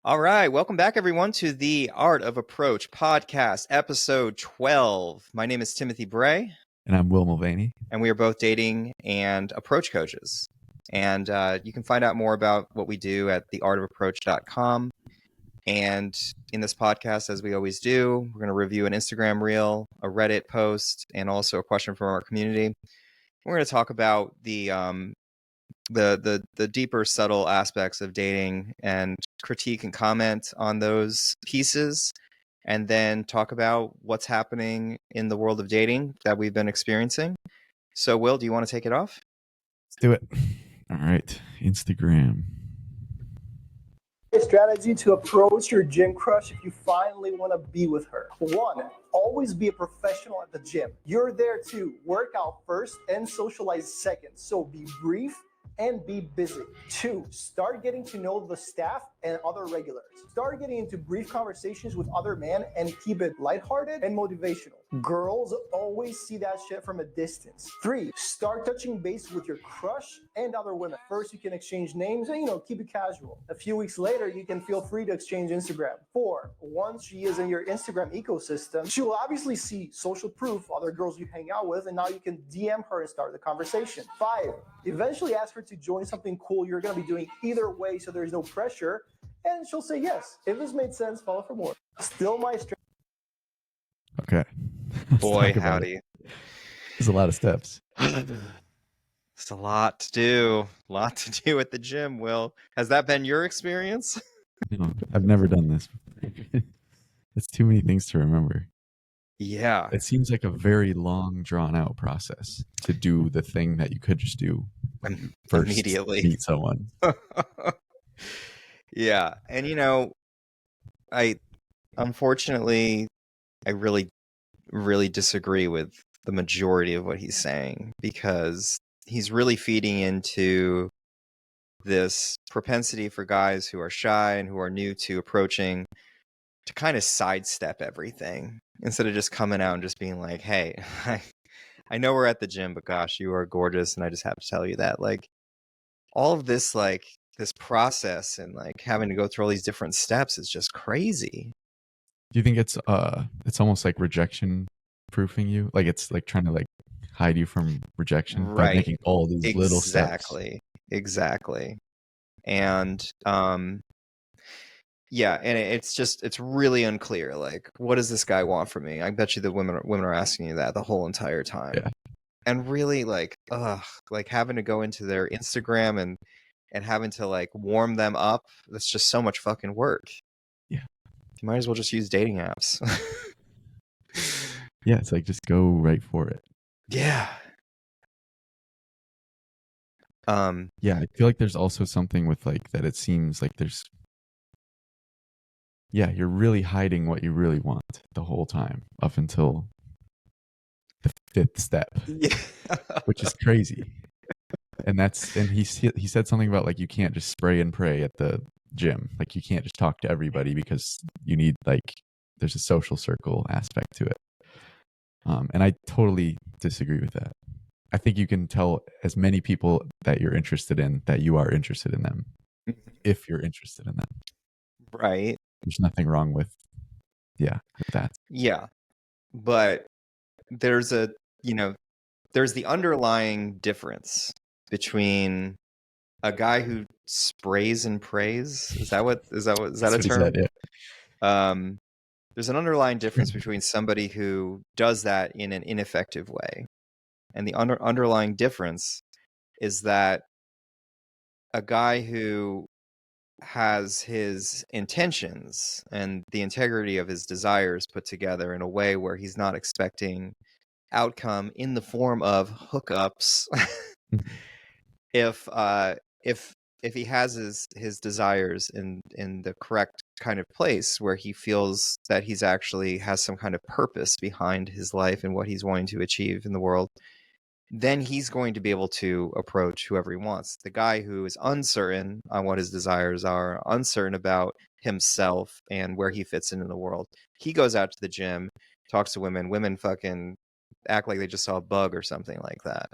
All right, welcome back, everyone, to the Art of Approach podcast, episode 12. My name is Timothy Bray. And I'm Will Mulvaney. And we are both dating and approach coaches. And you can find out more about what we do at theartofapproach.com. And in this podcast, as we always do, we're going to review an Instagram reel, a Reddit post, and also a question from our community. We're going to talk about the deeper, subtle aspects of dating and critique and comment on those pieces, and then talk about what's happening in the world of dating that we've been experiencing. So, Will, do you want to take it off? Let's do it. All right. Instagram. Strategy to approach your gym crush if you finally want to be with her. 1, always be a professional at the gym. You're there to work out first and socialize second. So be brief and be busy. 2, start getting to know the staff and other regulars. Start getting into brief conversations with other men and keep it lighthearted and motivational. Girls always see that shit from a distance. 3, start touching base with your crush and other women. First, you can exchange names and, keep it casual. A few weeks later, you can feel free to exchange Instagram. 4, once she is in your Instagram ecosystem, she will obviously see social proof, other girls you hang out with, and now you can DM her and start the conversation. 5, eventually ask her to join something cool you're going to be doing either way so there's no pressure, and she'll say yes. If this made sense, follow for more. Still my strategy. Okay. Boy, howdy. There's a lot of steps. It's a lot to do. A lot to do at the gym, Will. Has that been your experience? No, I've never done this. It's too many things to remember. Yeah. It seems like a very long, drawn-out process to do the thing that you could just do when first immediately meet someone. Yeah. And, unfortunately, I really, really disagree with the majority of what he's saying, because he's really feeding into this propensity for guys who are shy and who are new to approaching to kind of sidestep everything instead of just coming out and just being like, hey, I know we're at the gym, but gosh, you are gorgeous, and I just have to tell you that. Like, all of this, like, this process and like having to go through all these different steps is just crazy. Do you think it's almost like rejection proofing you? Like it's like trying to like hide you from rejection by making all these little steps. Exactly. And yeah, and it's really unclear. Like, what does this guy want from me? I bet you the women are asking you that the whole entire time. Yeah. And really, like having to go into their Instagram and having to like warm them up. That's just so much fucking work. Yeah. You might as well just use dating apps. Yeah, it's like just go right for it. Yeah. Yeah, I feel like there's also something with like that. It seems like you're really hiding what you really want the whole time up until the 5th step, which is crazy. And he said something about like you can't just spray and pray at the gym. Like you can't just talk to everybody because you need like there's a social circle aspect to it. And I totally disagree with that. I think you can tell as many people that you're interested in that you are interested in them if you're interested in them. Right. There's nothing wrong with that. Yeah. But there's there's the underlying difference between a guy who sprays and prays. Is that a term? Said, yeah. There's an underlying difference between somebody who does that in an ineffective way. And the underlying difference is that a guy who has his intentions and the integrity of his desires put together in a way where he's not expecting outcome in the form of hookups. If he has his desires in the correct kind of place where he feels that he's actually has some kind of purpose behind his life and what he's wanting to achieve in the world, then he's going to be able to approach whoever he wants. The guy who is uncertain on what his desires are, uncertain about himself and where he fits in the world, he goes out to the gym, talks to women fucking act like they just saw a bug or something like that,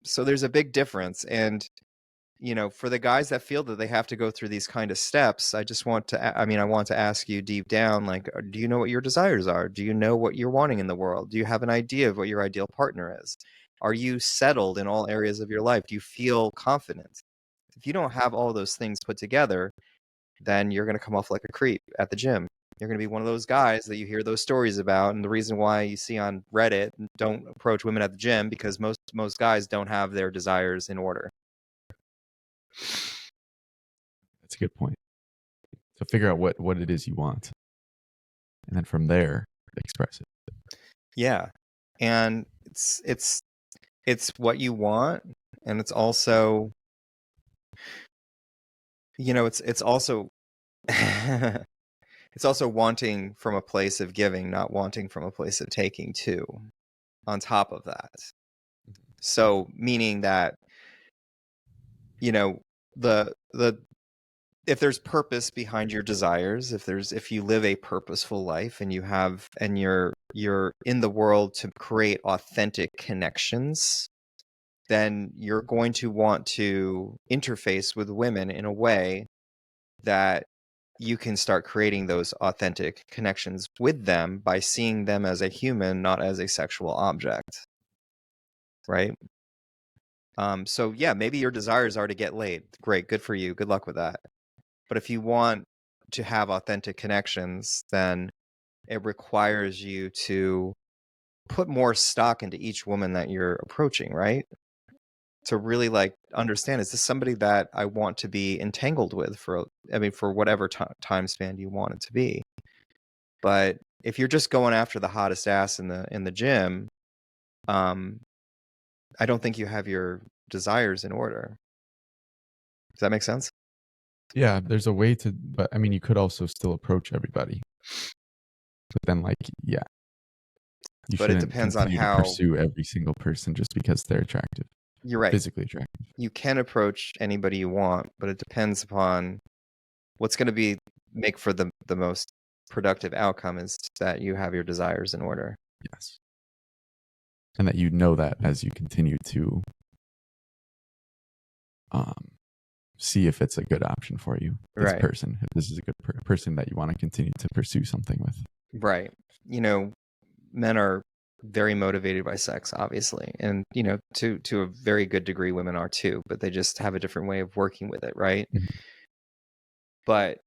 So there's a big difference. And for the guys that feel that they have to go through these kind of steps, I want to ask you deep down, like, do you know what your desires are? Do you know what you're wanting in the world? Do you have an idea of what your ideal partner is? Are you settled in all areas of your life? Do you feel confident? If you don't have all those things put together, then you're going to come off like a creep at the gym. You're going to be one of those guys that you hear those stories about. And the reason why you see on Reddit, don't approach women at the gym, because most guys don't have their desires in order. That's a good point. So figure out what it is you want. And then from there, express it. Yeah. And it's what you want. And it's also, it's also, it's also wanting from a place of giving, not wanting from a place of taking too, on top of that. So meaning that, if there's purpose behind your desires, if you live a purposeful life and you're in the world to create authentic connections, then you're going to want to interface with women in a way that you can start creating those authentic connections with them by seeing them as a human, not as a sexual object. Right? So yeah, maybe your desires are to get laid. Great, good for you. Good luck with that. But if you want to have authentic connections, then it requires you to put more stock into each woman that you're approaching, right? To really understand, is this somebody that I want to be entangled with for whatever time span you want it to be. But if you're just going after the hottest ass in the gym, I don't think you have your desires in order. Does that make sense? Yeah, there's a way to, but you could also still approach everybody. But then, you but it shouldn't depends on continue how to pursue every single person just because they're attractive. You're right. Physically attractive. You can approach anybody you want, but it depends upon what's going to make for the most productive outcome is that you have your desires in order. Yes. And that you know that as you continue to see if it's a good option for you, this right. person, if this is a good person that you want to continue to pursue something with. Right. Men are very motivated by sex, obviously. And, to a very good degree, women are too, but they just have a different way of working with it, right? Mm-hmm. But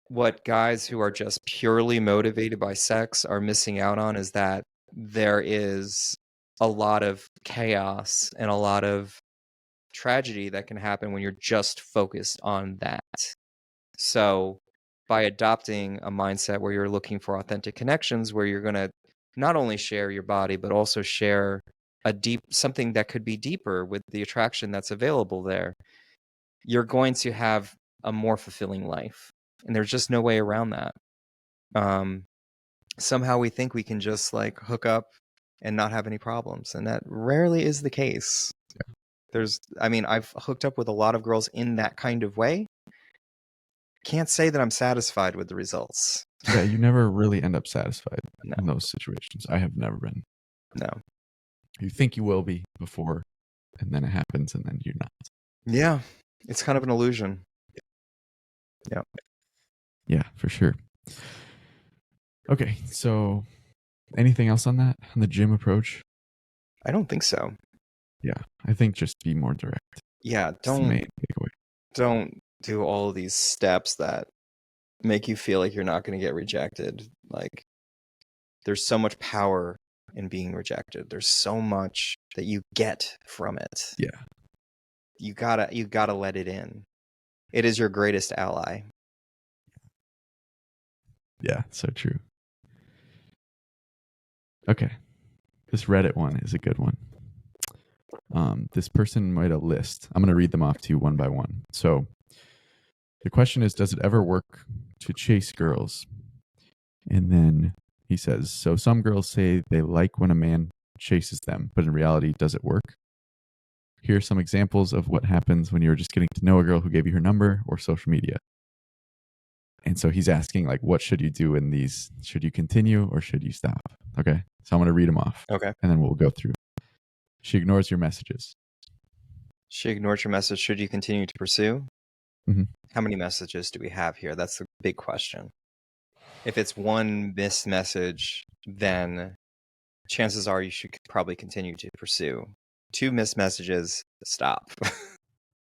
what guys who are just purely motivated by sex are missing out on is that there is a lot of chaos and a lot of tragedy that can happen when you're just focused on that. So by adopting a mindset where you're looking for authentic connections, where you're going to not only share your body, but also share something that could be deeper with the attraction that's available there, you're going to have a more fulfilling life. And there's just no way around that. Somehow we think we can just hook up and not have any problems. And that rarely is the case. Yeah. I've hooked up with a lot of girls in that kind of way. Can't say that I'm satisfied with the results. Yeah, you never really end up satisfied in those situations. I have never been. No. You think you will be before, and then it happens, and then you're not. Yeah, it's kind of an illusion. Yeah. Yeah, for sure. Okay, so anything else on that, on the gym approach? I don't think so. Yeah, I think just be more direct. Yeah, don't do all of these steps that make you feel like you're not going to get rejected. There's so much power in being rejected. There's so much that you get from it. Yeah. You gotta let it in. It is your greatest ally. Yeah, so true. Okay. This Reddit one is a good one. This person made a list. I'm going to read them off to you one by one. So the question is, does it ever work to chase girls? And then he says, so some girls say they like when a man chases them, but in reality, does it work? Here are some examples of what happens when you're just getting to know a girl who gave you her number or social media. And so he's asking, what should you do in these? Should you continue or should you stop? Okay. So I'm going to read them off. Okay. And then we'll go through. She ignores your messages. She ignored your message. Should you continue to pursue? Mhm. How many messages do we have here? That's the big question. If it's one missed message, then chances are you should probably continue to pursue. 2 missed messages, stop.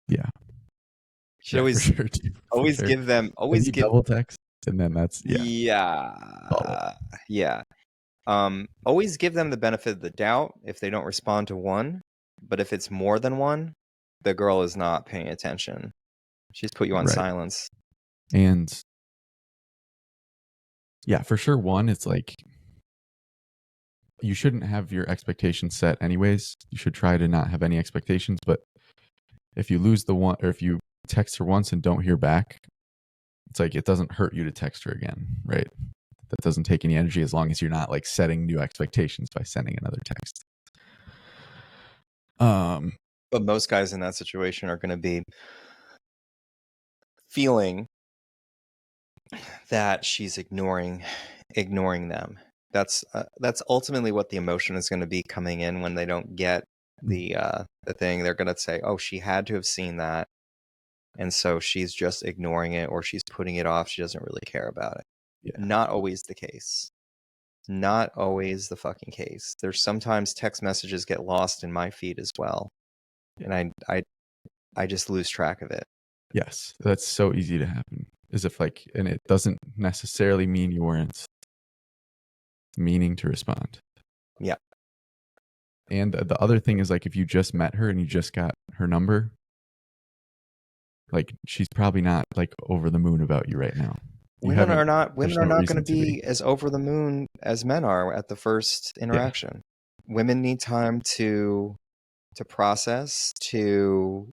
Yeah. Should Yeah, for always sure. Dude, for always sure. give them If always you give double text, and then that's follow. yeah. Always give them the benefit of the doubt if they don't respond to one. But if it's more than one, the girl is not paying attention. She's put you on Right. silence. And yeah, for sure. One, it's like you shouldn't have your expectations set anyways. You should try to not have any expectations. But if you lose the one, or if you text her once and don't hear back, it's like it doesn't hurt you to text her again, right? That doesn't take any energy as long as you're not like setting new expectations by sending another text. But most guys in that situation are going to be feeling that she's ignoring them. That's ultimately what the emotion is going to be coming in when they don't get the thing. They're going to say, "Oh, she had to have seen that, and so she's just ignoring it, or she's putting it off. She doesn't really care about it." Yeah. Not always the case. Not always the fucking case. There's sometimes text messages get lost in my feed as well, and I just lose track of it. Yes, that's so easy to happen. As if like, and it doesn't necessarily mean you weren't meaning to respond. Yeah. And the other thing is like, if you just met her and you just got her number, like she's probably not like over the moon about you right now. Women are not going reason to to be as over the moon as men are at the first interaction. Women need time to process, to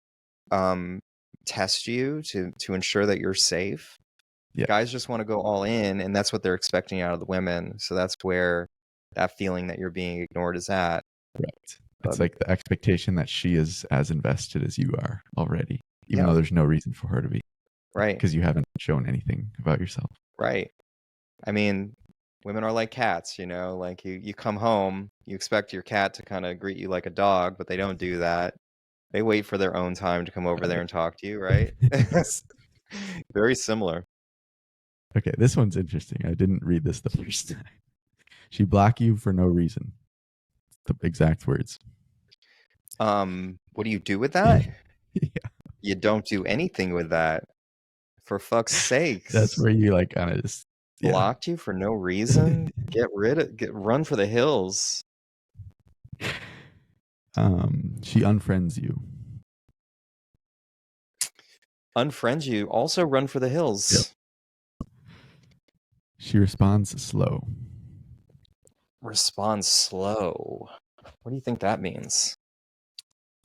test you, to ensure that you're safe. Yeah. Guys just want to go all in, and that's what they're expecting out of the women. So that's where that feeling that you're being ignored is at. Right. It's like the expectation that she is as invested as you are already, even Yeah. though there's no reason for her to be. Right. Because you haven't shown anything about yourself. Right. I mean, women are like cats, you know, like you come home, you expect your cat to kind of greet you like a dog, but they don't do that. They wait for their own time to come over there and talk to you, right? Yes. Very similar. Okay, this one's interesting. I didn't read this the first time. She blocked you for no reason. The exact words. What do you do with that? Yeah. You don't do anything with that. For fuck's sakes. That's where you like kind of just blocked you for no reason. Run for the hills. She unfriends you. Unfriends you. Also run for the hills. Yep. She responds slow. Responds slow. What do you think that means?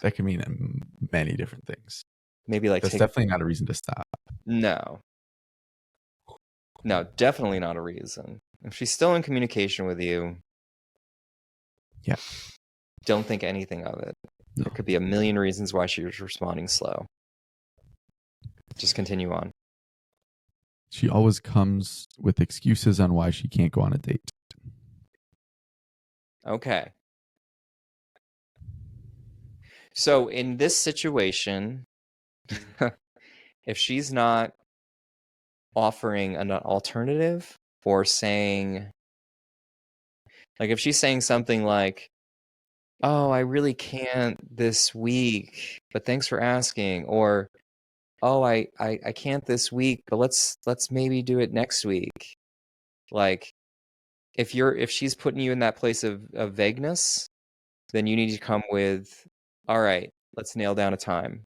That can mean many different things. Maybe like that's definitely not a reason to stop. No, definitely not a reason. If she's still in communication with you, yeah, don't think anything of it. No. There could be a million reasons why she was responding slow. Just continue on. She always comes with excuses on why she can't go on a date. Okay. So in this situation, if she's not offering an alternative or saying, like if she's saying something like, "Oh, I really can't this week, but thanks for asking," or "Oh, I can't this week, but let's maybe do it next week." Like if she's putting you in that place of vagueness, then you need to come with, "All right, let's nail down a time."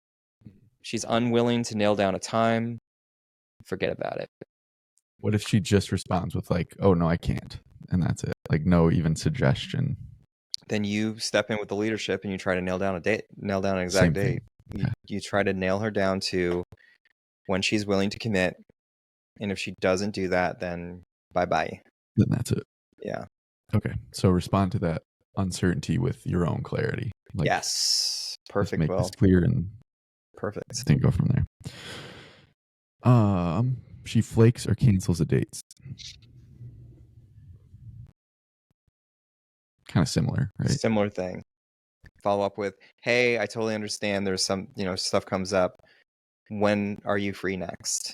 She's unwilling to nail down a time, forget about it. What if she just responds with like, "Oh no, I can't," and that's it? Like no even suggestion. Then you step in with the leadership and you try to nail down an exact date. You try to nail her down to when she's willing to commit, and if she doesn't do that, then bye-bye. Then that's it. Yeah. Okay. So respond to that uncertainty with your own clarity. Like, yes. Perfect. Make this clear and perfect. Then go from there. She flakes or cancels a date. Kind of similar, right? Similar thing. follow up with, hey, I totally understand there's some, stuff comes up. When are you free next?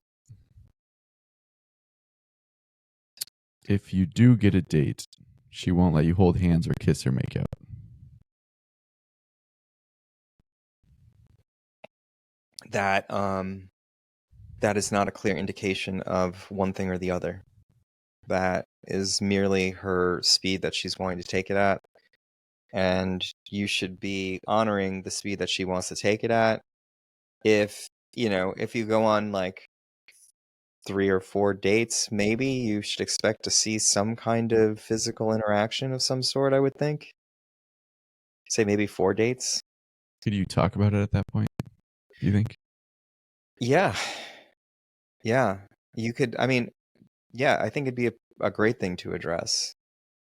If you do get a date, she won't let you hold hands or kiss or make out. That is not a clear indication of one thing or the other. That is merely her speed that she's wanting to take it at. And you should be honoring the speed that she wants to take it at. If you go on like 3 or 4 dates, maybe you should expect to see some kind of physical interaction of some sort, I would think. Say maybe 4 dates. Could you talk about it at that point, do you think? Yeah. You could, I think it'd be a great thing to address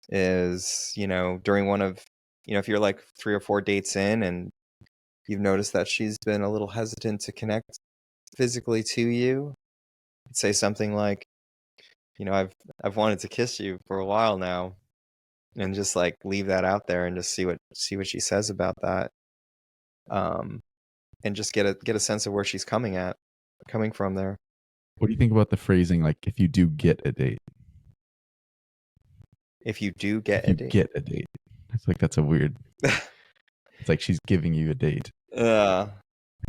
is, during one of, if you're like 3 or 4 dates in and you've noticed that she's been a little hesitant to connect physically to you, say something like, I've wanted to kiss you for a while now, and just like leave that out there and just see what she says about that. And just get a sense of where she's coming from there. What do you think about the phrasing, like, if you do get a date? If you do get a date. I feel like that's a weird. It's like she's giving you a date. I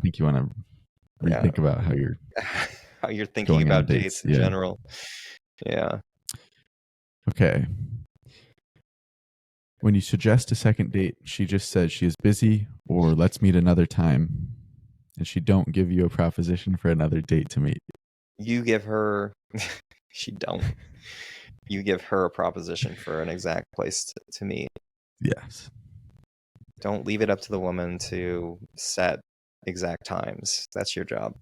think you want to rethink about how you're thinking about dates in general. Yeah. Okay. When you suggest a second date, she just says she is busy or let's meet another time, and she don't give you a proposition for another date to meet. You give her she don't. You give her a proposition for an exact place to meet. Yes. Don't leave it up to the woman to set exact times. That's your job.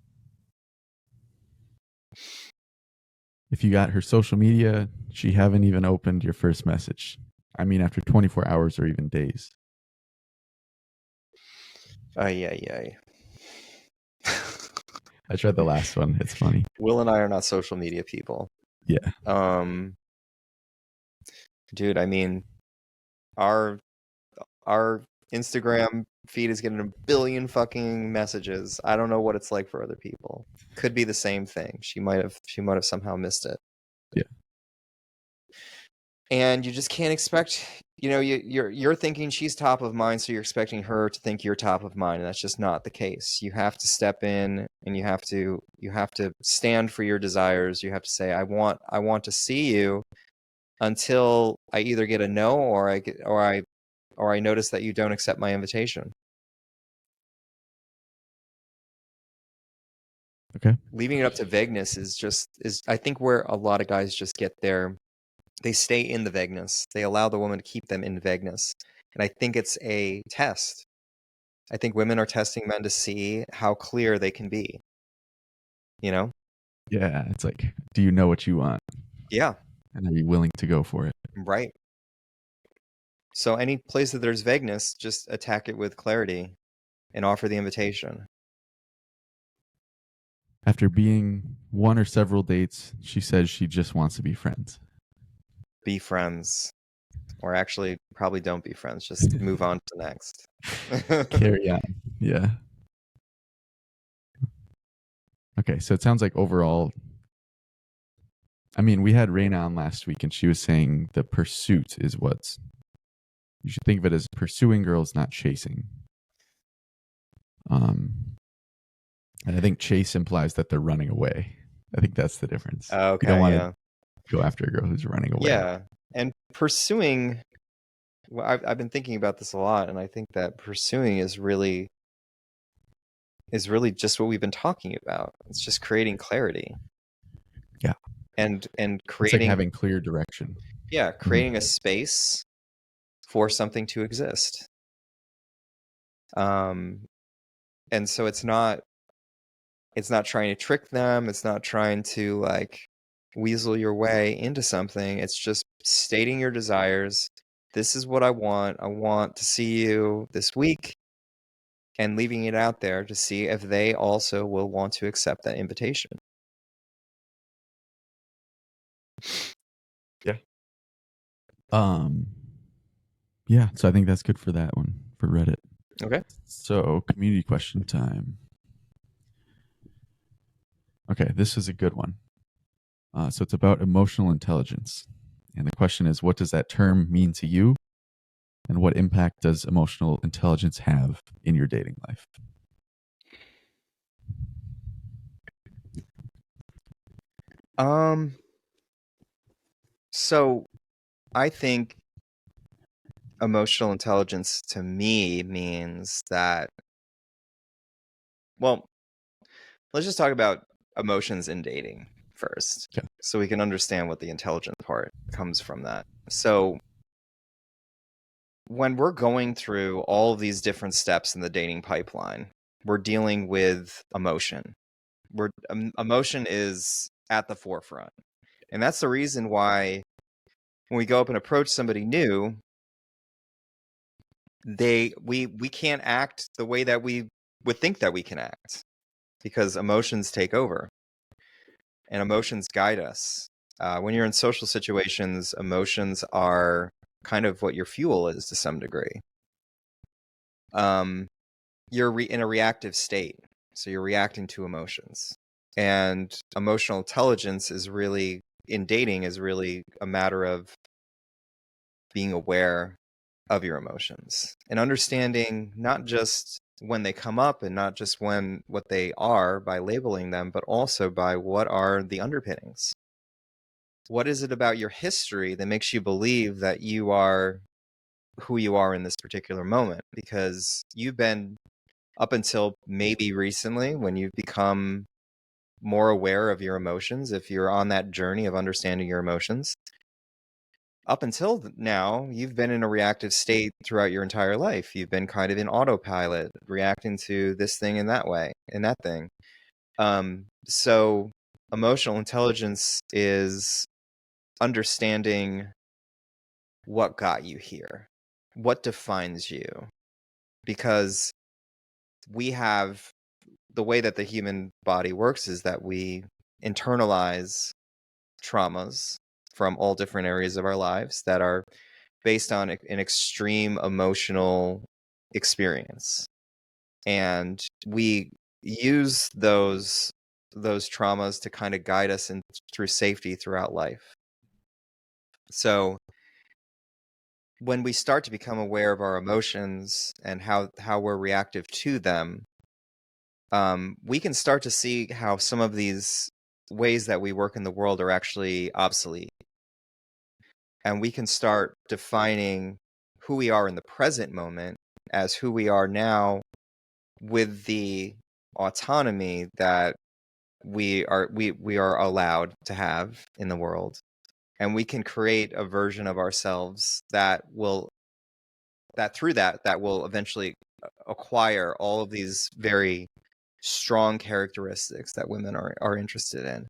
If you got her social media, she haven't even opened your first message. I mean, after 24 hours or even days. Yeah. I tried the last one. It's funny. Will and I are not social media people. Yeah. Dude, I mean, our Instagram feed is getting 1 billion fucking messages. I don't know what it's like for other people. Could be the same thing. She might have somehow missed it. Yeah. And you just can't expect, you're thinking she's top of mind, so you're expecting her to think you're top of mind, and that's just not the case. You have to step in and you have to stand for your desires. You have to say, I want to see you until I either get a no or I notice that you don't accept my invitation. Okay. Leaving it up to vagueness is I think where a lot of guys just get there. They stay in the vagueness. They allow the woman to keep them in vagueness. And I think it's a test. I think women are testing men to see how clear they can be. Yeah, it's like, do you know what you want? Yeah. And are you willing to go for it? Right. So any place that there's vagueness, just attack it with clarity and offer the invitation. After being one or several dates, she says she just wants to be friends. Be friends. Or actually, probably don't be friends. Just move on to next. Carry on. Yeah. Okay, so it sounds like overall, I mean, we had Raina on last week, and she was saying the pursuit is what's, you should think of it as pursuing girls, not chasing. And I think chase implies that they're running away. I think that's the difference. Okay, you don't want to go after a girl who's running away. Yeah, and pursuing, well, I've been thinking about this a lot, and I think that pursuing is really just what we've been talking about. It's just creating clarity. Yeah. And creating, it's like having clear direction. Yeah, creating a space for something to exist. And so it's not trying to trick them, it's not trying to like weasel your way into something. It's just stating your desires. This is what I want. I want to see you this week, and leaving it out there to see if they also will want to accept that invitation. Yeah. Yeah, so I think that's good for that one, for Reddit. Okay. So, community question time. Okay, this is a good one. So it's about emotional intelligence. And the question is, what does that term mean to you? And what impact does emotional intelligence have in your dating life? So I think emotional intelligence to me means that, well, let's just talk about emotions in dating first, Okay. so we can understand what the intelligence part comes from that. So when we're going through all of these different steps in the dating pipeline, we're dealing with emotion. Emotion is at the forefront. And that's the reason why when we go up and approach somebody new, we can't act the way that we would think that we can act, because emotions take over and emotions guide us. When you're in social situations, emotions are kind of what your fuel is to some degree. You're in a reactive state, so you're reacting to emotions. And emotional intelligence is really, in dating, is really a matter of being aware of your emotions and understanding not just when they come up and not just what they are by labeling them, but also by what are the underpinnings. What is it about your history that makes you believe that you are who you are in this particular moment? Because you've been, up until maybe recently, when you've become more aware of your emotions, if you're on that journey of understanding your emotions, up until now, you've been in a reactive state throughout your entire life. You've been kind of in autopilot, reacting to this thing in that way, and that thing. So emotional intelligence is understanding what got you here, what defines you, because we have, the way that the human body works is that we internalize traumas from all different areas of our lives that are based on an extreme emotional experience, and we use those traumas to kind of guide us through safety throughout life. So when we start to become aware of our emotions and how we're reactive to them, we can start to see how some of these ways that we work in the world are actually obsolete. And we can start defining who we are in the present moment as who we are now, with the autonomy that we are allowed to have in the world. And we can create a version of ourselves that will eventually acquire all of these very strong characteristics that women are interested in.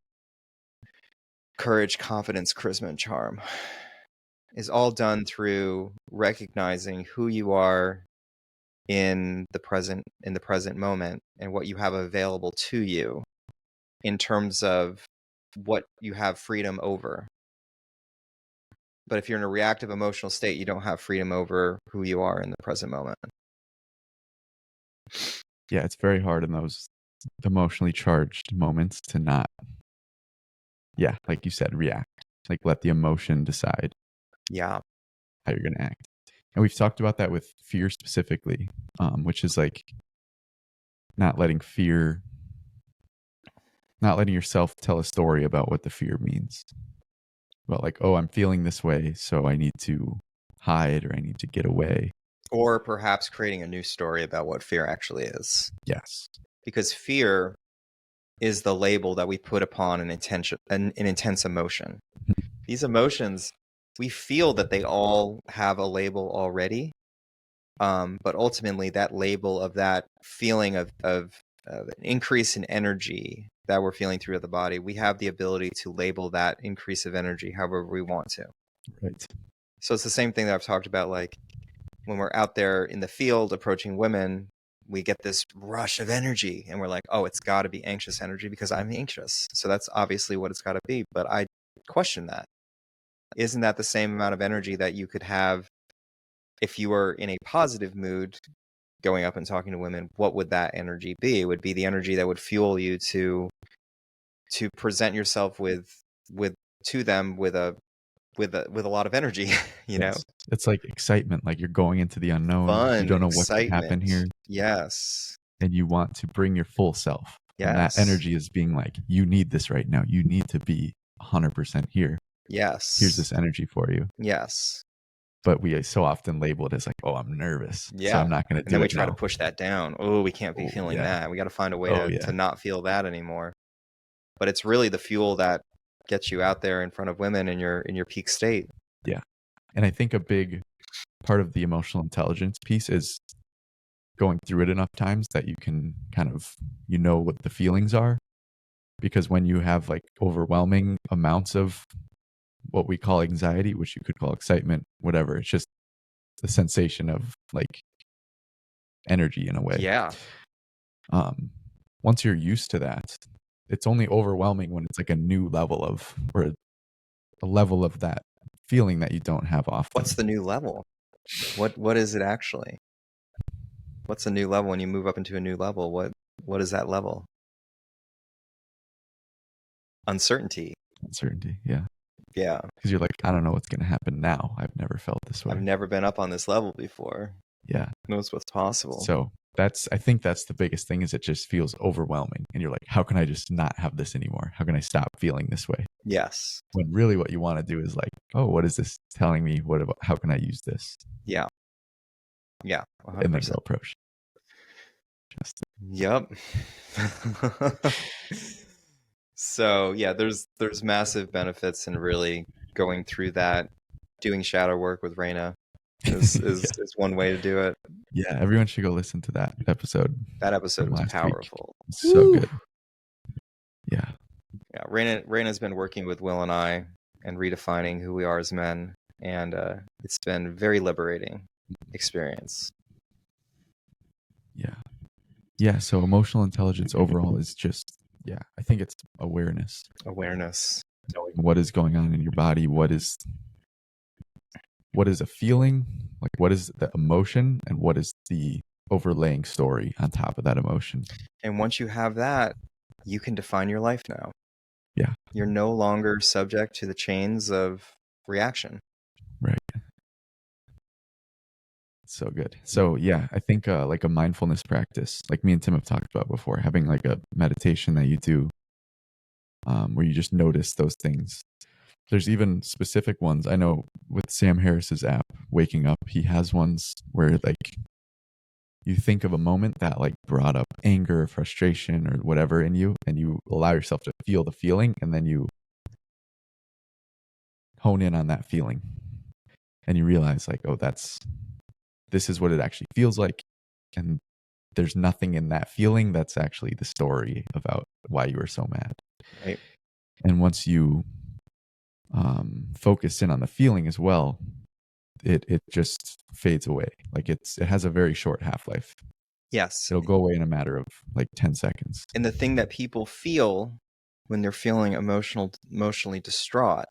Courage, confidence, charisma, and charm is all done through recognizing who you are in the present moment and what you have available to you in terms of what you have freedom over. But if you're in a reactive emotional state, you don't have freedom over who you are in the present moment. Yeah, it's very hard in those emotionally charged moments to not, yeah, like you said, react. Like, let the emotion decide Yeah. how you're going to act. And we've talked about that with fear specifically, which is like not letting yourself tell a story about what the fear means. About like, oh, I'm feeling this way, so I need to hide or I need to get away. Or perhaps creating a new story about what fear actually is. Yes. Because fear is the label that we put upon an intense emotion. These emotions, we feel that they all have a label already, but ultimately that label of that feeling of an increase in energy that we're feeling throughout the body, we have the ability to label that increase of energy however we want to. Right. So it's the same thing that I've talked about, like when we're out there in the field approaching women, we get this rush of energy and we're like, oh, it's got to be anxious energy because I'm anxious. So that's obviously what it's got to be. But I question that. Isn't that the same amount of energy that you could have if you were in a positive mood going up and talking to women, what would that energy be? It would be the energy that would fuel you to present yourself to them with a lot of energy, you know? It's like excitement, like you're going into the unknown. Fun, You don't know what could happen excitement. here. Yes. And you want to bring your full self. Yes. And that energy is being like, you need this right now. You need to be 100% here. Yes. Here's this energy for you. Yes. But we so often label it as like, oh, I'm nervous. Yeah. So I'm not going to do it. And then we try now. to push that down. Oh, we can't be feeling that. We got to find a way to not feel that anymore. But it's really the fuel that gets you out there in front of women in your peak state. Yeah. And I think a big part of the emotional intelligence piece is going through it enough times that you can kind of, what the feelings are. Because when you have like overwhelming amounts of what we call anxiety, which you could call excitement, whatever, it's just the sensation of like energy in a way. Yeah. Once you're used to that, it's only overwhelming when it's like a new level of, or a level of that feeling that you don't have often. What's the new level? What is it actually? What's a new level when you move up into a new level? What is that level? Uncertainty. Yeah. Yeah. Because you're like, I don't know what's going to happen now. I've never felt this way. I've never been up on this level before. Yeah. Who knows what's possible? So I think that's the biggest thing, is it just feels overwhelming. And you're like, how can I just not have this anymore? How can I stop feeling this way? Yes. When really what you want to do is like, oh, what is this telling me? How can I use this? Yeah. Yeah. 100%. And then go approach. Yep. So yeah, there's massive benefits in really going through that. Doing shadow work with Raina is one way to do it. Yeah, everyone should go listen to that episode. That episode was powerful. So good. Yeah. Yeah, Raina's been working with Will and I and redefining who we are as men, and it's been a very liberating experience. Yeah. Yeah, so emotional intelligence overall is just, I think it's awareness. Knowing what is going on in your body, what is a feeling, like what is the emotion, and what is the overlaying story on top of that emotion. And once you have that, you can define your life now. Yeah. You're no longer subject to the chains of reaction. Right. So good. So yeah, I think like a mindfulness practice, like me and Tim have talked about before, having like a meditation that you do where you just notice those things. There's even specific ones. I know with Sam Harris's app, Waking Up, he has ones where like you think of a moment that like brought up anger, frustration, or whatever in you, and you allow yourself to feel the feeling, and then you hone in on that feeling, and you realize like, oh, this is what it actually feels like, and there's nothing in that feeling that's actually the story about why you were so mad. Right. And once you focus in on the feeling as well, it just fades away. Like it has a very short half-life. Yes. It'll go away in a matter of like 10 seconds. And the thing that people feel when they're feeling emotionally distraught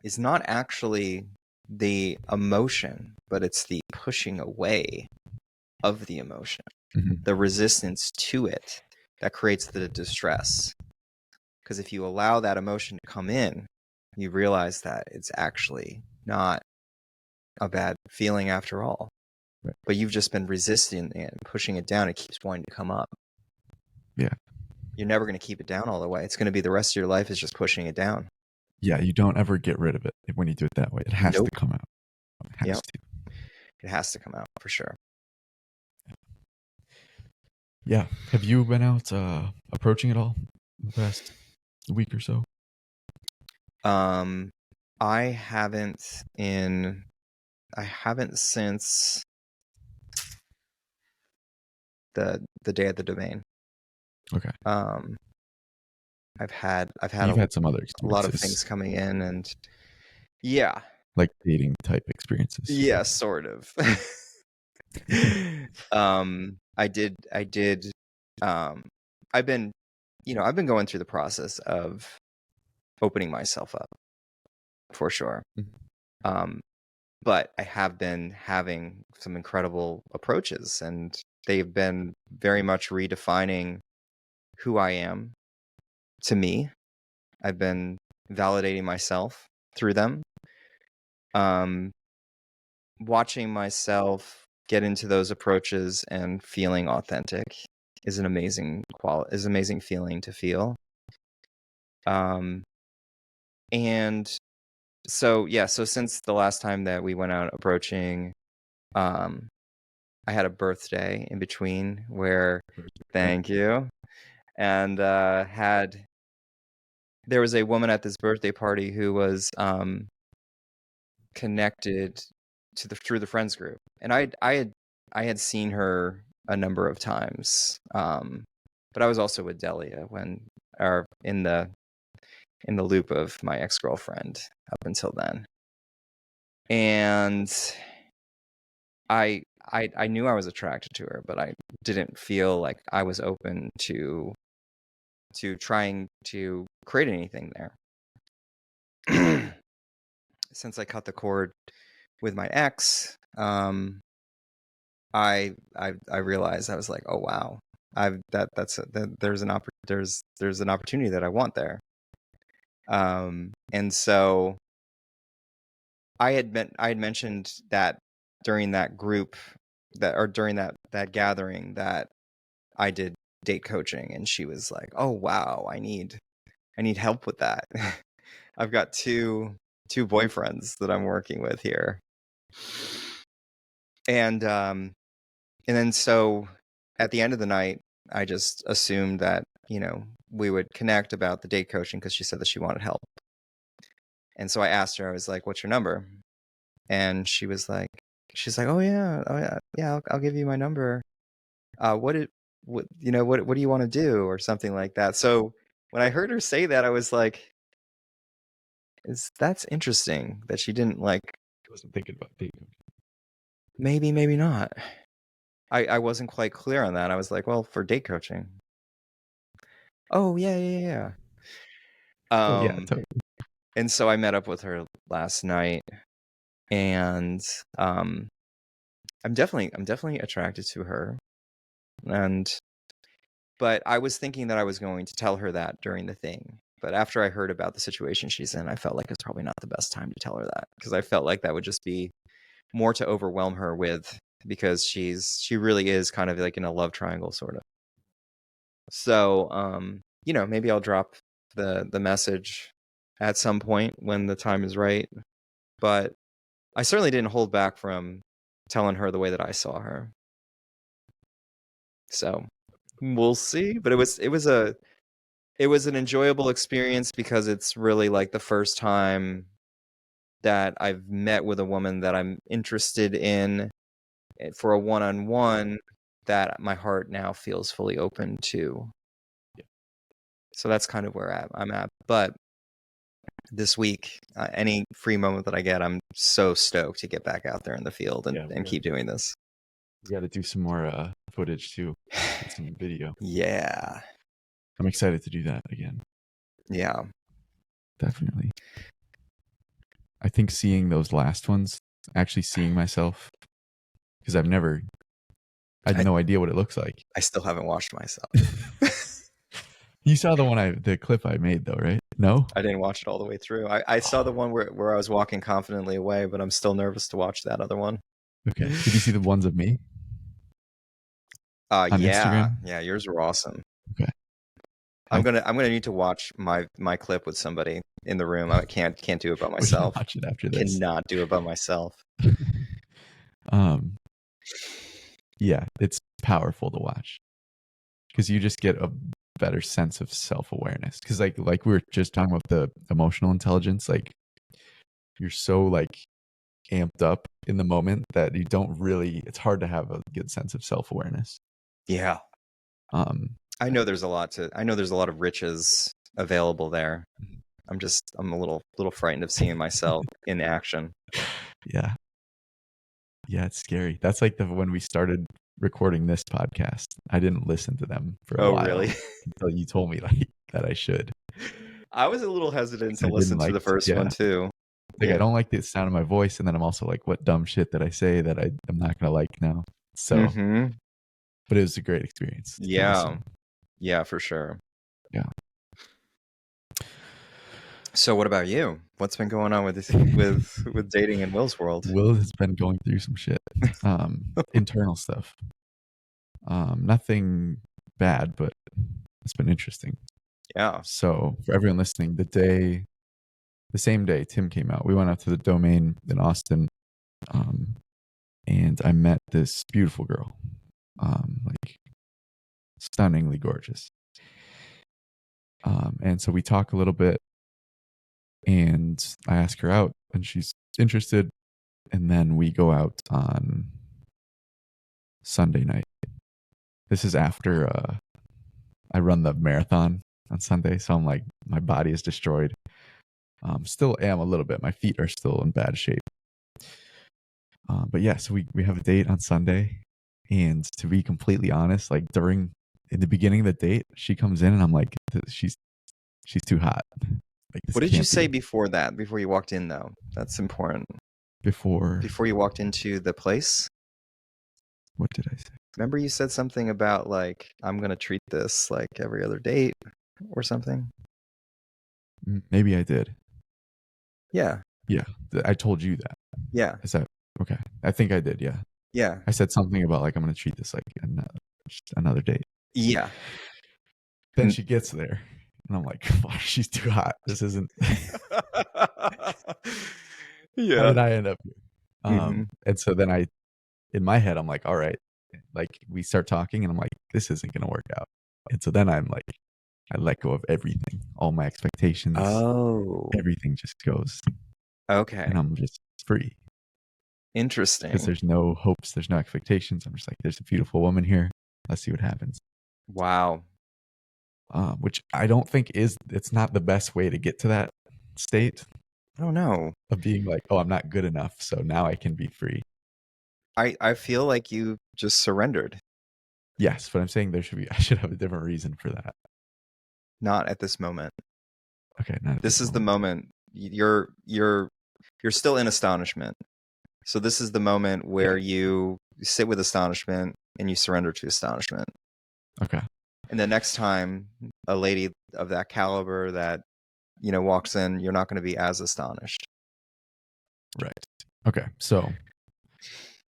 is not actually the emotion, but it's the pushing away of the emotion, the resistance to it that creates the distress. Because if you allow that emotion to come in, you realize that it's actually not a bad feeling after all. Right. But you've just been resisting it and pushing it down. It keeps wanting to come up. Yeah. You're never going to keep it down all the way. It's going to be the rest of your life is just pushing it down. Yeah, you don't ever get rid of it when you do it that way. It has to come out. It has to come out for sure. Yeah. Have you been out approaching it all in the past week or so? I haven't since the day of the domain. Okay. I've had You've had some other experiences. A lot of things coming in, and like dating type experiences. Yeah, sort of. I did I've been going through the process of opening myself up, for sure. but I have been having some incredible approaches, and they've been very much redefining who I am to me. I've been validating myself through them. Watching myself get into those approaches and feeling authentic is an amazing feeling to feel. And so since the last time that we went out approaching, I had a birthday in between where, thank you, and there was a woman at this birthday party who was connected through the friends group, and I had seen her a number of times, but I was also with Delia in the loop of my ex-girlfriend up until then, and I knew I was attracted to her, but I didn't feel like I was open to trying to create anything there. Since I cut the cord with my ex, I realized, I was like, oh wow, there's an opportunity that I want there. And so I had mentioned that during that group during that gathering that I did date coaching, and she was like, oh wow, I need help with that. I've got two boyfriends that I'm working with here. And then so at the end of the night, I just assumed that, we would connect about the date coaching because she said that she wanted help. And so I asked her, I was like, what's your number? And she's like, oh yeah, I'll give you my number. What do you want to do, or something like that. So when I heard her say that, I was like, that's interesting that she didn't wasn't thinking about date coaching. Maybe not. I wasn't quite clear on that. I was like, well, for date coaching. Oh yeah. Totally. And so I met up with her last night, and I'm definitely attracted to her, but I was thinking that I was going to tell her that during the thing. But after I heard about the situation she's in, I felt like it's probably not the best time to tell her that, because I felt like that would just be more to overwhelm her with, because she really is kind of like in a love triangle sort of. So maybe I'll drop the message at some point when the time is right, but I certainly didn't hold back from telling her the way that I saw her. So we'll see, but it was an enjoyable experience, because it's really like the first time that I've met with a woman that I'm interested in for a one-on-one, that my heart now feels fully open to. Yeah. So that's kind of where I'm at. But this week, any free moment that I get, I'm so stoked to get back out there in the field and keep doing this. We got to do some more footage too, some video. Yeah. I'm excited to do that again. Yeah. Definitely. I think seeing those last ones, actually seeing myself, because I had no idea what it looks like. I still haven't watched myself. You saw the clip I made though, right? No? I didn't watch it all the way through. I saw the one where I was walking confidently away, but I'm still nervous to watch that other one. Okay. Did you see the ones of me? On Instagram? Yeah, yours were awesome. Okay. I'm gonna need to watch my clip with somebody in the room. I can't do it by myself. Watch it after this. Cannot do it by myself. Yeah, it's powerful to watch, because you just get a better sense of self-awareness. Because like we were just talking about the emotional intelligence, like you're so amped up in the moment that you don't really, it's hard to have a good sense of self-awareness. Yeah. I know there's a lot of riches available there. I'm a little frightened of seeing myself in action. Yeah, it's scary. That's like when we started recording this podcast, I didn't listen to them for a while. Really? Until you told me that I should. I was a little hesitant to listen to the first one too. Like, Yeah. I don't like the sound of my voice, and then I'm also like, what dumb shit did I say that I'm not gonna like now? So, but it was a great experience. to Yeah. listen. Yeah, for sure. Yeah. So what about you? What's been going on with dating in Will's world? Will has been going through some shit, internal stuff. Nothing bad, but it's been interesting. Yeah. So for everyone listening, the same day Tim came out, we went out to the Domain in Austin, and I met this beautiful girl, like stunningly gorgeous. And so we talk a little bit, and I ask her out, and she's interested, and then we go out on Sunday night. This is after I run the marathon on Sunday, so I'm like, my body is destroyed. Still am a little bit. My feet are still in bad shape. But yeah, so we have a date on Sunday, and to be completely honest, like in the beginning of the date, she comes in and I'm like, she's too hot. Like, this What did you can't say be. before that? Before you walked in, though, that's important. Before you walked into the place, what did I say? remember you said something about like, I'm gonna treat this like every other date or something. Maybe I did. Yeah. Yeah, I told you that. Yeah. Is that okay? I think I did. Yeah. Yeah. I said something about like, I'm gonna treat this like another date. Yeah. Then she gets there, and I'm like, fuck, she's too hot. This isn't. Yeah. How did I end up here? Mhm. And so then in my head, I'm like, all right. Like, we start talking, and I'm like, this isn't gonna work out. And so then I'm like, I let go of everything, all my expectations. Oh. Everything just goes, Okay. and I'm just free. Interesting. Because there's no hopes, there's no expectations. I'm just like, there's a beautiful woman here. Let's see what happens. Wow. Which I don't think it's not the best way to get to that state I don't know. of being like, oh, I'm not good enough, so now I can be free. I feel like you just surrendered. Yes, but I'm saying I should have a different reason for that. Not at this moment. Okay, not at This is the moment. You're still in astonishment. So this is the moment where you sit with astonishment and you surrender to astonishment. Okay. And the next time a lady of that caliber that, walks in, you're not going to be as astonished. Right. Okay. So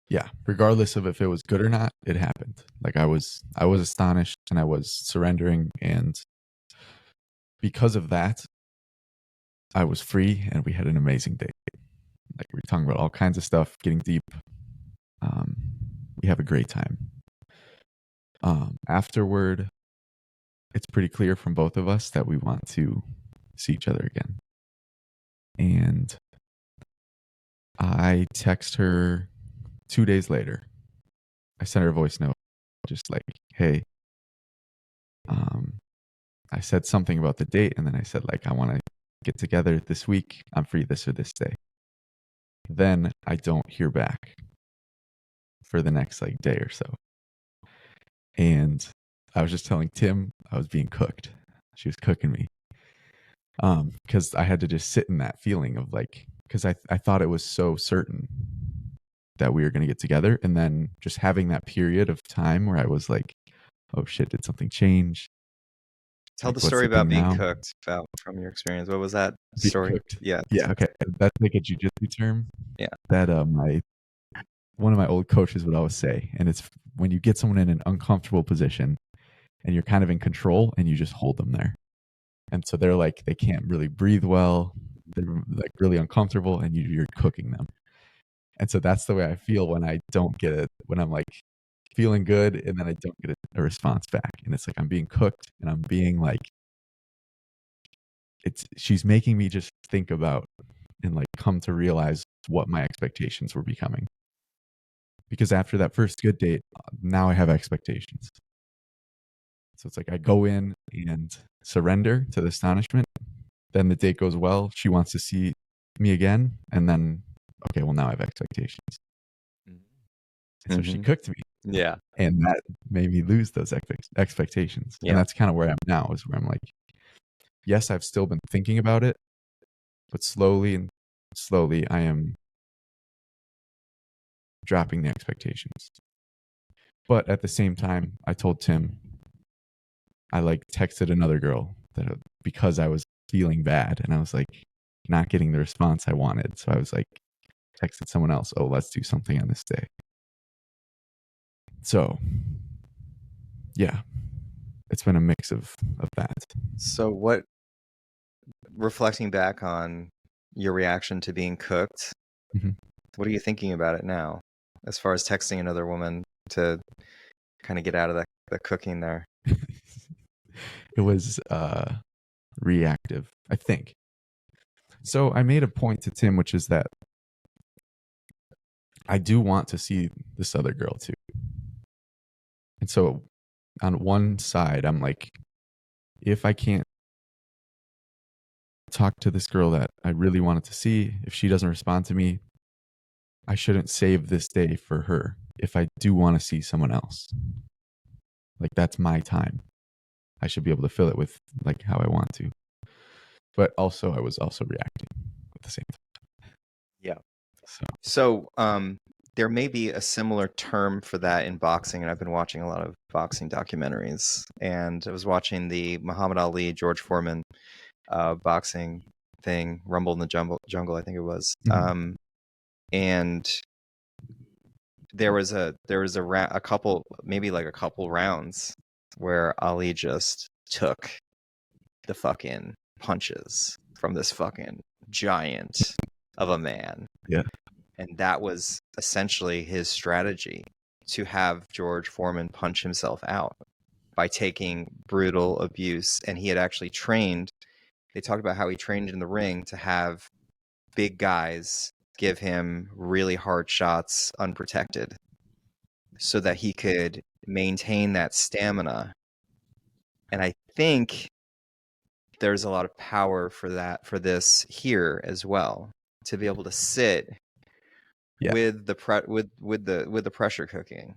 yeah, regardless of if it was good or not, it happened. Like, I was astonished, and I was surrendering, and because of that, I was free, and we had an amazing date. Like, we were talking about all kinds of stuff, getting deep. We have a great time. Afterward, it's pretty clear from both of us that we want to see each other again. And I text her 2 days later. I sent her a voice note, just like, hey, I said something about the date, and then I said, like, I want to get together this week. I'm free this or this day. Then I don't hear back for the next like day or so. And I was just telling Tim I was being cooked. She was cooking me. Because I had to just sit in that feeling of like, because I thought it was so certain that we were going to get together. And then just having that period of time where I was like, oh shit, did something change? Tell Like, the what's story the about thing being now? cooked, Val, from your experience. What was that Being story? cooked? Yeah. Yeah. Okay. That's like a jiu-jitsu term. Yeah. That one of my old coaches would always say, and it's when you get someone in an uncomfortable position and you're kind of in control and you just hold them there. And so they're like, they can't really breathe well. They're like really uncomfortable, and you're cooking them. And so that's the way I feel when I don't get it, when I'm like feeling good and then I don't get a response back. And it's like, I'm being cooked, and I'm being like, she's making me just think about and like come to realize what my expectations were becoming. Because after that first good date, now I have expectations. So it's like, I go in and surrender to the astonishment. Then the date goes well. She wants to see me again. And then, okay, well, now I have expectations. So she cooked me. Yeah. And that made me lose those expectations. Yeah. And that's kind of where I'm now, is where I'm like, yes, I've still been thinking about it, but slowly and slowly I am dropping the expectations. But at the same time, I told Tim, I like texted another girl that because I was feeling bad and I was like not getting the response I wanted. So I was like, texted someone else, oh, let's do something on this day. So yeah, it's been a mix of that. So reflecting back on your reaction to being cooked, what are you thinking about it now as far as texting another woman to kind of get out of the cooking there? It was reactive, I think. So I made a point to Tim, which is that I do want to see this other girl too. And so on one side, I'm like, if I can't talk to this girl that I really wanted to see, if she doesn't respond to me, I shouldn't save this day for her if I do want to see someone else. Like, that's my time. I should be able to fill it with like how I want to. But also I was also reacting at the same time. Yeah. So there may be a similar term for that in boxing, and I've been watching a lot of boxing documentaries, and I was watching the Muhammad Ali, George Foreman boxing thing, Rumble in the Jungle, I think it was. And there was a couple rounds where Ali just took the fucking punches from this fucking giant of a man. Yeah. And that was essentially his strategy, to have George Foreman punch himself out by taking brutal abuse. And he had actually trained, they talked about how he trained in the ring to have big guys give him really hard shots unprotected so that he could maintain that stamina. And I think there's a lot of power for this here as well, to be able to sit with the with the pressure cooking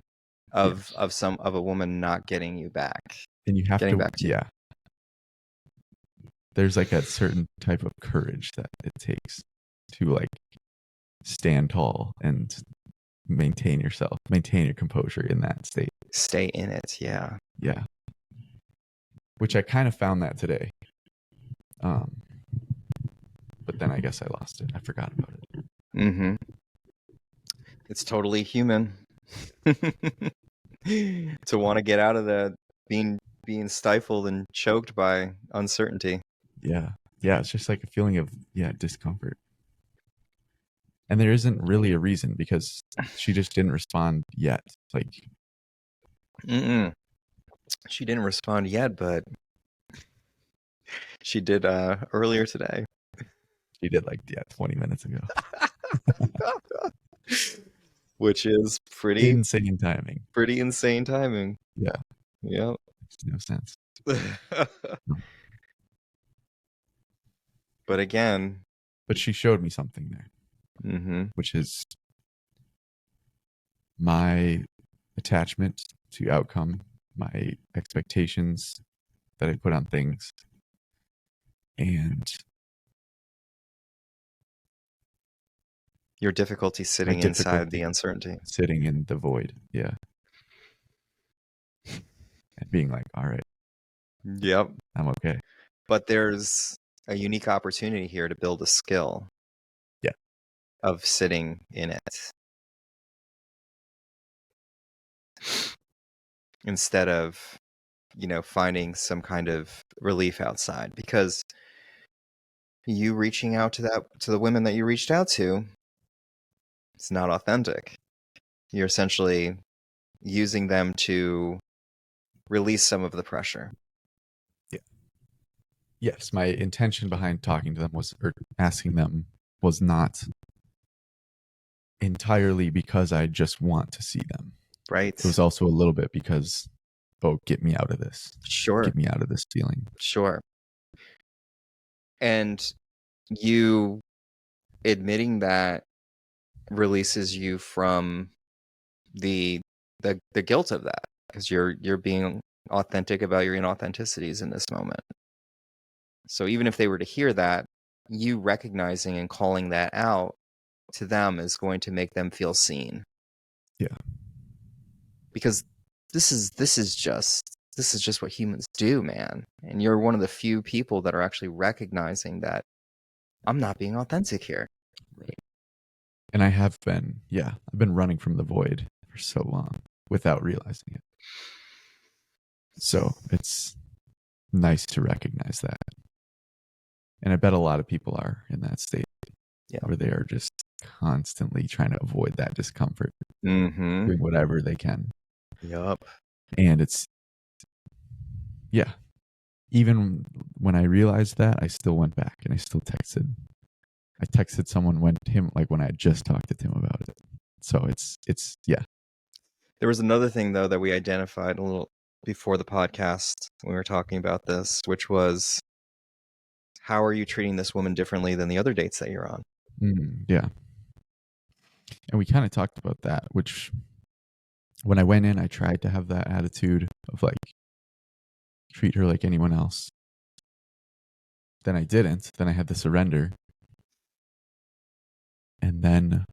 of a woman not getting you back, and you have getting to back to you. There's like a certain type of courage that it takes to like stand tall and maintain your composure in that state, stay in it. Yeah Which I kind of found that today, but then I guess I lost it. I forgot about it. It's totally human to want to get out of that being stifled and choked by uncertainty. Yeah, it's just like a feeling of discomfort, and there isn't really a reason, because she just didn't respond yet. Like, she didn't respond yet, but she did earlier today. She did 20 minutes ago. Which is pretty insane timing. Yeah. Yep. Makes no sense. But again, she showed me something there, which is my attachment to outcome, my expectations that I put on things, and your difficulty sitting inside the uncertainty, sitting in the void. Yeah. And being like, all right. Yep. I'm okay. But there's a unique opportunity here to build a skill. Yeah. Of sitting in it, instead of, finding some kind of relief outside, because you reaching out to the women that you reached out to, it's not authentic. You're essentially using them to release some of the pressure. Yeah. Yes, my intention behind talking to them or asking them was not entirely because I just want to see them. Right. It was also a little bit because, get me out of this. Sure. Get me out of this feeling. Sure. And you admitting that releases you from the guilt of that, because you're being authentic about your inauthenticities in this moment. So even if they were to hear that, you recognizing and calling that out to them is going to make them feel seen. Yeah. Because this is just what humans do, man. And you're one of the few people that are actually recognizing that I'm not being authentic here. Right. And I have been, I've been running from the void for so long without realizing it. So it's nice to recognize that. And I bet a lot of people are in that state where they are just constantly trying to avoid that discomfort, doing whatever they can. Yup. And it's, even when I realized that, I still went back and I still texted. I texted someone when I had just talked to Tim about it. So it's. There was another thing though that we identified a little before the podcast when we were talking about this, which was, how are you treating this woman differently than the other dates that you're on? Yeah. And we kind of talked about that, which when I went in, I tried to have that attitude of like, treat her like anyone else. Then I didn't. Then I had the surrender. And then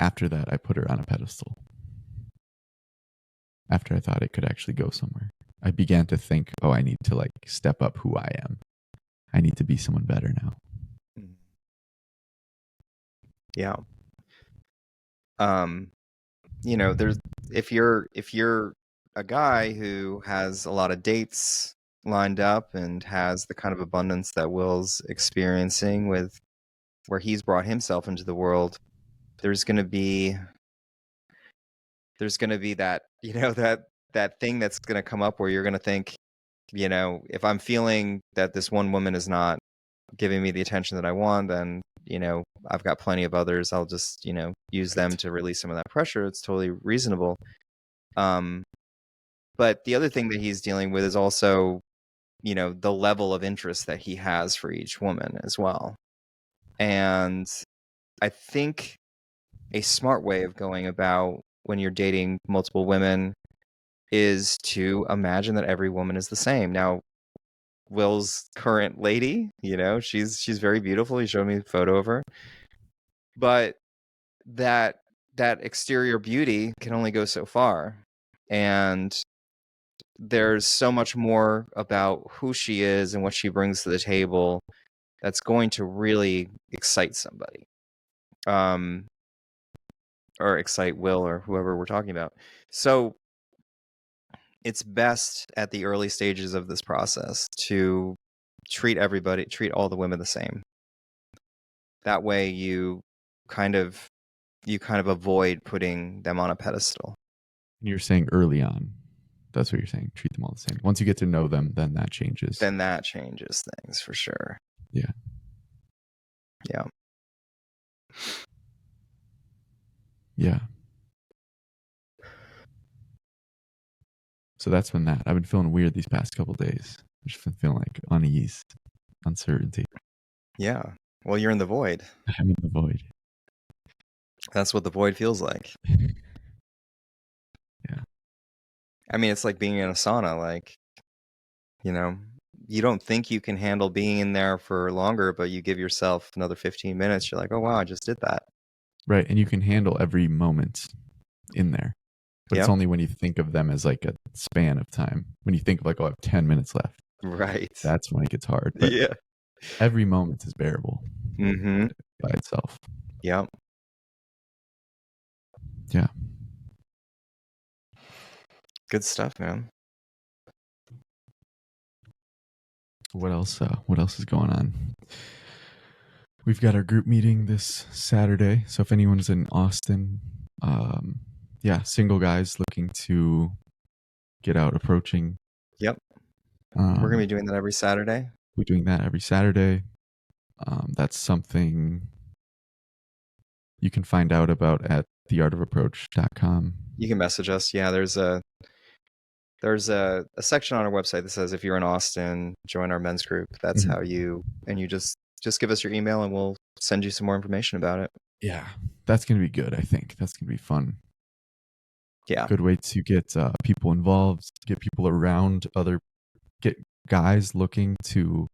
after that, I put her on a pedestal. After I thought it could actually go somewhere, I began to think, oh, I need to like step up who I am. I need to be someone better now. Yeah. There's if you're a guy who has a lot of dates lined up and has the kind of abundance that Will's experiencing with where he's brought himself into the world, there's going to be that, that thing that's going to come up where you're going to think, if I'm feeling that this one woman is not giving me the attention that I want, then, I've got plenty of others. I'll just, use them to release some of that pressure. It's totally reasonable. But the other thing that he's dealing with is also, the level of interest that he has for each woman as well. And I think a smart way of going about when you're dating multiple women is to imagine that every woman is the same. Now, Will's current lady, she's very beautiful. He showed me a photo of her. But that exterior beauty can only go so far. And there's so much more about who she is and what she brings to the table that's going to really excite somebody. Or excite Will or whoever we're talking about. So it's best at the early stages of this process to treat all the women the same. That way you kind of avoid putting them on a pedestal. You're saying early on. That's what you're saying. Treat them all the same. Once you get to know them, then that changes. Then that changes things for sure. Yeah. Yeah. Yeah. So that's been that. I've been feeling weird these past couple of days. I've just been feeling like unease, uncertainty. Yeah. Well, you're in the void. I'm in the void. That's what the void feels like. Yeah. I mean, it's like being in a sauna. Like, you don't think you can handle being in there for longer, but you give yourself another 15 minutes. You're like, oh, wow, I just did that. Right. And you can handle every moment in there. But it's only when you think of them as like a span of time. When you think of like, oh, I have 10 minutes left. Right. That's when it gets hard. But every moment is bearable by itself. Yeah. Yeah. Good stuff, man. What else is going on? We've got our group meeting this Saturday. So if anyone's in Austin, single guys looking to get out approaching. Yep. We're going to be doing that every Saturday. We're doing that every Saturday. That's something you can find out about at theartofapproach.com. You can message us. Yeah, there's a section on our website that says if you're in Austin, join our men's group. That's how you just give us your email and we'll send you some more information about it. Yeah, that's going to be good. I think that's going to be fun. Yeah. Good way to get people involved, get people around get guys looking to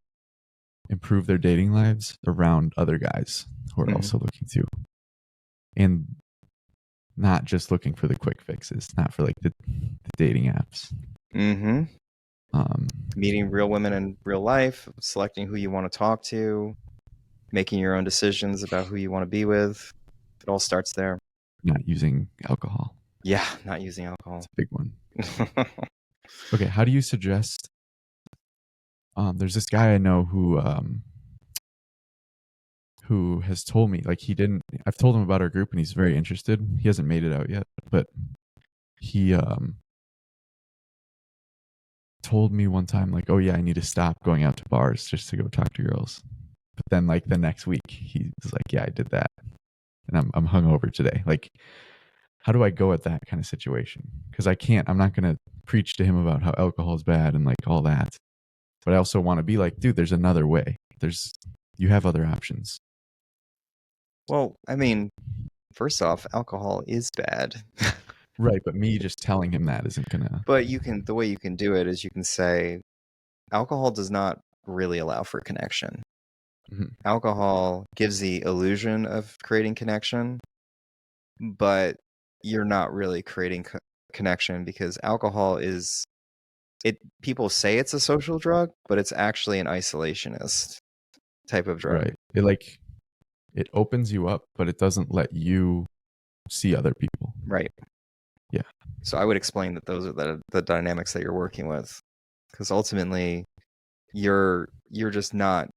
improve their dating lives around other guys who are also looking too. And not just looking for the quick fixes, not for like the dating apps. Meeting real women in real life, selecting who you want to talk to, making your own decisions about who you want to be with. It all starts there. Not using alcohol. Yeah, not using alcohol. That's a big one. Okay, how do you suggest? There's this guy I know who has told me, like, I've told him about our group and he's very interested. He hasn't made it out yet, but he told me one time, like, oh yeah, I need to stop going out to bars just to go talk to girls. But then like the next week he was like, yeah, I did that and I'm hungover today. Like, how do I go at that kind of situation? Because I'm not going to preach to him about how alcohol is bad and like all that. But I also want to be like, dude, there's another way. You have other options. Well, I mean, first off, alcohol is bad. Right, but me just telling him that isn't gonna. But the way you can do it is you can say, alcohol does not really allow for connection. Alcohol gives the illusion of creating connection, but you're not really creating connection because alcohol is people say it's a social drug, but it's actually an isolationist type of drug. Right. It opens you up, but it doesn't let you see other people. Right. Yeah. So I would explain that those are the dynamics that you're working with, because ultimately you're just not.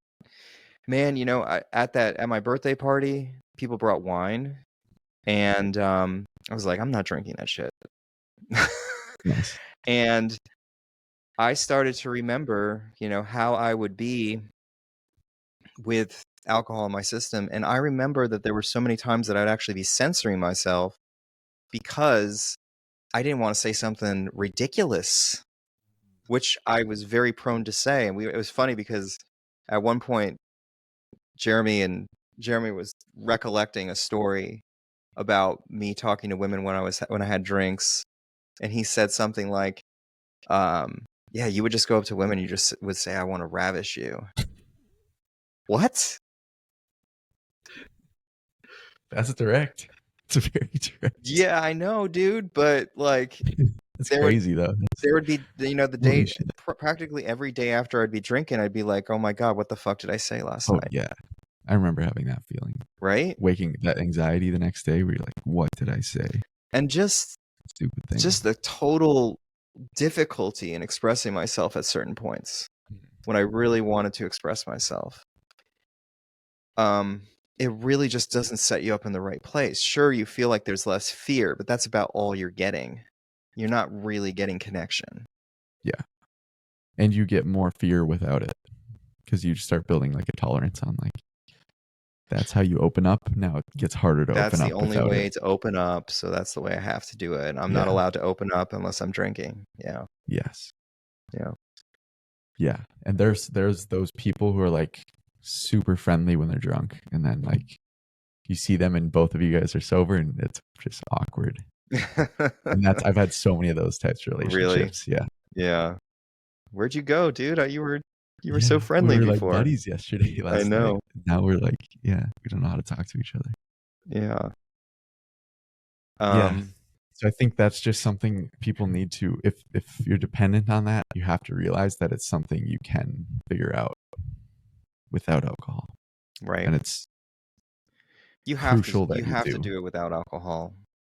Man, at my birthday party, people brought wine, and I was like, I'm not drinking that shit. Nice. And I started to remember, how I would be with alcohol in my system. And I remember that there were so many times that I'd actually be censoring myself because I didn't want to say something ridiculous, which I was very prone to say. And it was funny because at one point, Jeremy was recollecting a story about me talking to women when I had drinks. And he said something like, yeah, you would just go up to women. You just would say, I want to ravish you. What? That's direct. It's very direct. Yeah, I know, dude. But like, it's crazy though. There would be, the day, practically every day after I'd be drinking, I'd be like, oh my God, what the fuck did I say last night? Yeah. I remember having that feeling. Right? That anxiety the next day where you're like, what did I say? And just stupid thing. Just the total difficulty in expressing myself at certain points when I really wanted to express myself. It really just doesn't set you up in the right place. Sure, you feel like there's less fear, but that's about all you're getting. You're not really getting connection. Yeah. And you get more fear without it because you start building like a tolerance on like, that's how you open up. Now it gets harder to open up. That's the only way to open up. So that's the way I have to do it. I'm not allowed to open up unless I'm drinking. Yeah. Yes. Yeah. Yeah. And there's those people who are like super friendly when they're drunk. And then like you see them and both of you guys are sober and it's just awkward. And I've had so many of those types of relationships. Really? Yeah. Where'd you go, dude? You were so friendly before. Like buddies yesterday. I know. Night. Now we're like, we don't know how to talk to each other. Yeah. So I think that's just something people need to, if you're dependent on that, you have to realize that it's something you can figure out without alcohol. Right. And it's crucial that you have to do it without alcohol.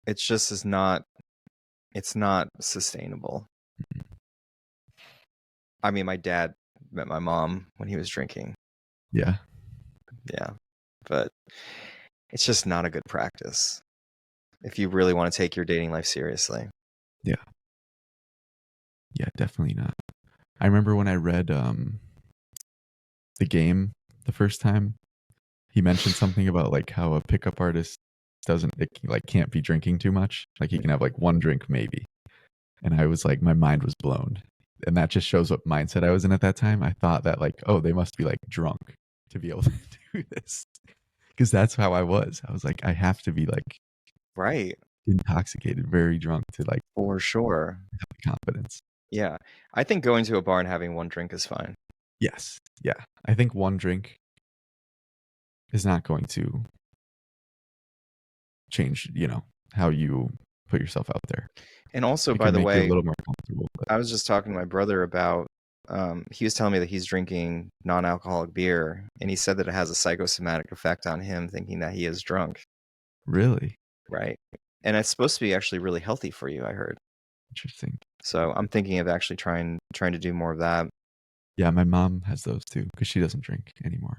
It's just it's not sustainable. Mm-hmm. I mean, my dad met my mom when he was drinking. Yeah. Yeah. But it's just not a good practice if you really want to take your dating life seriously. Yeah. Yeah, definitely not. I remember when I read The Game the first time, he mentioned something about like how a pickup artist can't be drinking too much. Like he can have like one drink maybe. And I was like, my mind was blown. And that just shows what mindset I was in at that time. I thought that like, oh, they must be like drunk to be able to do this. Because that's how I was. I was like, I have to be like intoxicated, very drunk to like for sure have the confidence. Yeah. I think going to a bar and having one drink is fine. Yes. Yeah. I think one drink is not going to change, how you put yourself out there. And also, It by can the make you a way, little more comfortable. But I was just talking to my brother about, he was telling me that he's drinking non-alcoholic beer, and he said that it has a psychosomatic effect on him, thinking that he is drunk. really Right. And it's supposed to be actually really healthy for you, I heard. interesting. So I'm thinking of actually trying to do more of that. Yeah, my mom has those too because she doesn't drink anymore.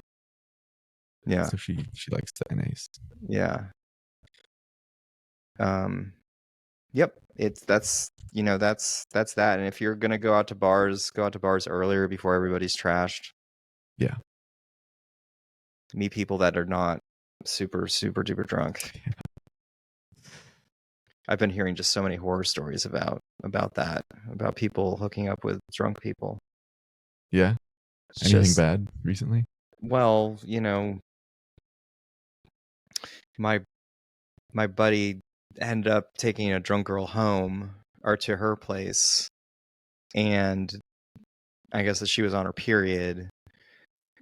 Yeah. So she likes the NAs. Yeah. Yep. That's that. And if you're gonna go out to bars earlier before everybody's trashed. Yeah. Meet people that are not super, super duper drunk. Yeah. I've been hearing just so many horror stories about that, about people hooking up with drunk people. Yeah. It's Anything just, bad recently? well, my buddy ended up taking a drunk girl home or to her place, and I guess that she was on her period,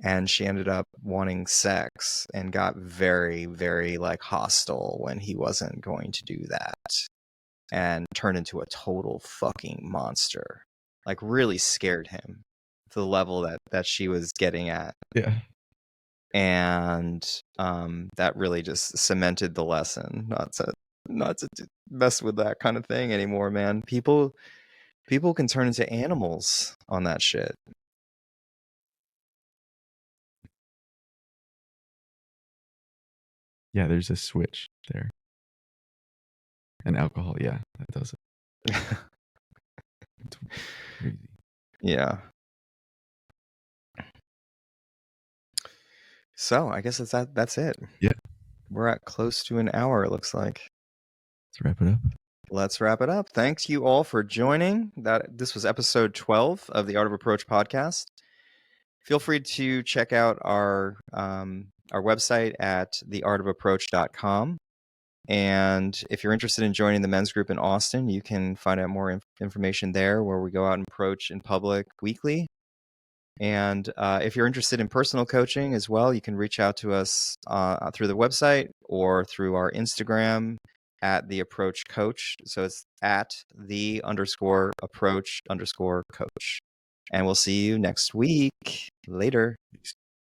and she ended up wanting sex and got very, very like hostile when he wasn't going to do that, and turned into a total fucking monster. Like really scared him to the level that she was getting at. Yeah. And that really just cemented the lesson not to mess with that kind of thing anymore, man. People can turn into animals on that shit. Yeah, there's a switch there. And alcohol, yeah, that does it. It's crazy. Yeah. So I guess that's it. Yeah. We're at close to an hour, it looks like. Let's wrap it up. Let's wrap it up. Thanks you all for joining. This was episode 12 of the Art of Approach podcast. Feel free to check out our website at theartofapproach.com. And if you're interested in joining the men's group in Austin, you can find out more information there, where we go out and approach in public weekly. And if you're interested in personal coaching as well, you can reach out to us through the website or through our Instagram at the approach coach. So it's at the_approach_coach. And we'll see you next week. Later.